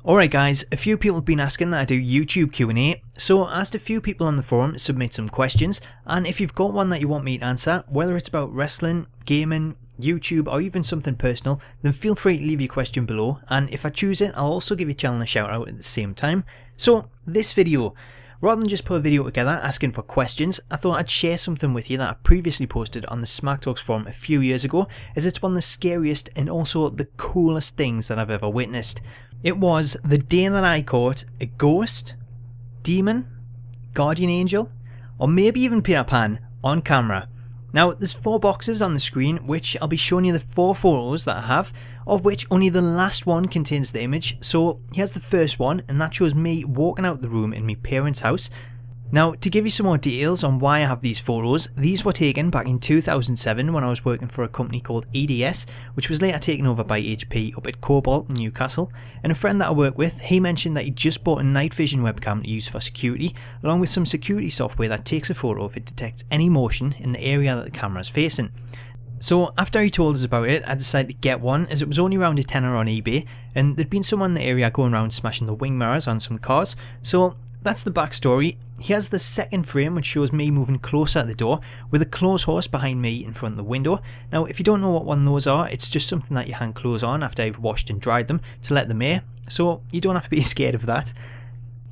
Alright guys, a few people have been asking that I do YouTube Q&A, so I asked a few people on the forum to submit some questions, and if you've got one that you want me to answer, whether it's about wrestling, gaming, YouTube or even something personal, then feel free to leave your question below, and if I choose it, I'll also give your channel a shout out at the same time. So this video, rather than just put a video together asking for questions, I thought I'd share something with you that I previously posted on the Smacktalks forum a few years ago, as it's one of the scariest and also the coolest things that I've ever witnessed. It was the day that I caught a ghost, demon, guardian angel, or maybe even Peter Pan on camera. Now there's 4 boxes on the screen which I'll be showing you the 4 photos that I have, of which only the last one contains the image. So here's the first one, and that shows me walking out the room in my parents' house. Now to give you some more details on why I have these photos, these were taken back in 2007 when I was working for a company called EDS, which was later taken over by HP up at Cobalt in Newcastle, and a friend that I work with, he mentioned that he just bought a night vision webcam to use for security, along with some security software that takes a photo if it detects any motion in the area that the camera is facing. So after he told us about it, I decided to get one, as it was only around a tenner on eBay, and there'd been someone in the area going around smashing the wing mirrors on some cars. So that's the backstory. Here's the second frame, which shows me moving closer to the door with a clothes horse behind me in front of the window. Now if you don't know what one of those are, it's just something that you hang clothes on after you've washed and dried them to let them air, so you don't have to be scared of that.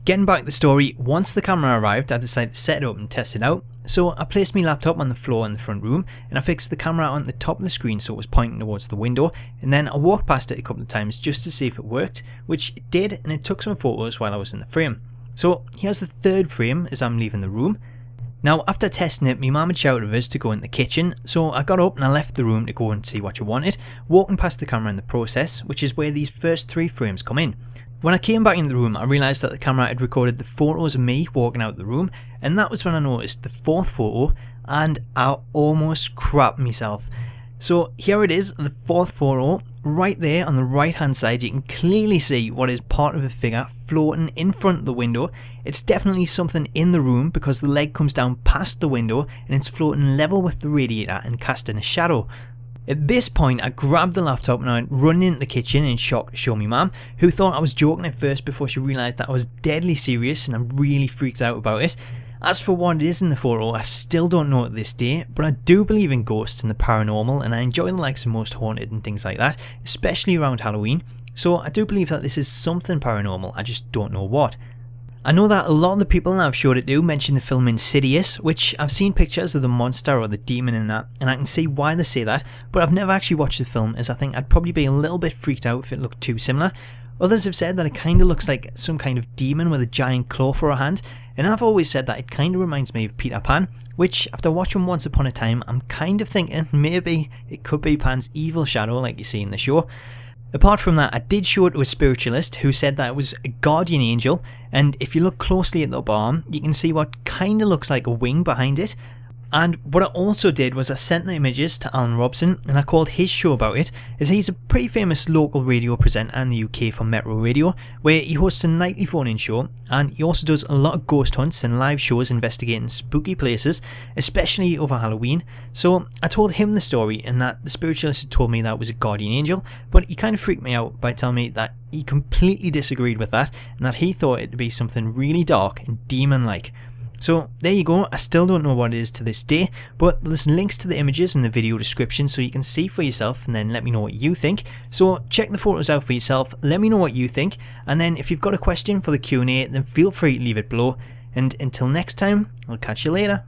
Getting back to the story, once the camera arrived, I decided to set it up and test it out. So I placed my laptop on the floor in the front room, and I fixed the camera on the top of the screen so it was pointing towards the window, and then I walked past it a couple of times just to see if it worked, which it did, and it took some photos while I was in the frame. So here's the third frame as I'm leaving the room. Now after testing it, my mum had shouted at us to go in the kitchen, so I got up and I left the room to go and see what you wanted, walking past the camera in the process, which is where these first 3 frames come in. When I came back in the room, I realised that the camera had recorded the photos of me walking out the room, and that was when I noticed the 4th photo, and I almost crapped myself. So here it is, the 4th photo. Right there on the right hand side you can clearly see what is part of a figure floating in front of the window. It's definitely something in the room because the leg comes down past the window and it's floating level with the radiator and casting a shadow. At this point I grabbed the laptop and I went running into the kitchen in shock to show me mum, who thought I was joking at first before she realised that I was deadly serious, and I really freaked out about it. As for what it is in the photo, I still don't know at this day, but I do believe in ghosts and the paranormal, and I enjoy the likes of Most Haunted and things like that, especially around Halloween, so I do believe that this is something paranormal, I just don't know what. I know that a lot of the people that I've showed it to mention the film Insidious, which I've seen pictures of the monster or the demon in that, and I can see why they say that, but I've never actually watched the film, as I think I'd probably be a little bit freaked out if it looked too similar. Others have said that it kind of looks like some kind of demon with a giant claw for a hand, and I've always said that it kind of reminds me of Peter Pan, which after watching Once Upon a Time, I'm kind of thinking maybe it could be Pan's evil shadow like you see in the show. Apart from that, I did show it to a spiritualist who said that it was a guardian angel, and if you look closely at the upper arm, you can see what kind of looks like a wing behind it. And what I also did was I sent the images to Alan Robson, and I called his show about it, as he's a pretty famous local radio presenter in the UK for Metro Radio, where he hosts a nightly phone-in show, and he also does a lot of ghost hunts and live shows investigating spooky places, especially over Halloween. So I told him the story, and that the spiritualist had told me that it was a guardian angel, but he kind of freaked me out by telling me that he completely disagreed with that, and that he thought it to be something really dark and demon-like. So there you go, I still don't know what it is to this day, but there's links to the images in the video description so you can see for yourself and then let me know what you think. So check the photos out for yourself, let me know what you think, and then if you've got a question for the Q&A then feel free to leave it below, and until next time, I'll catch you later.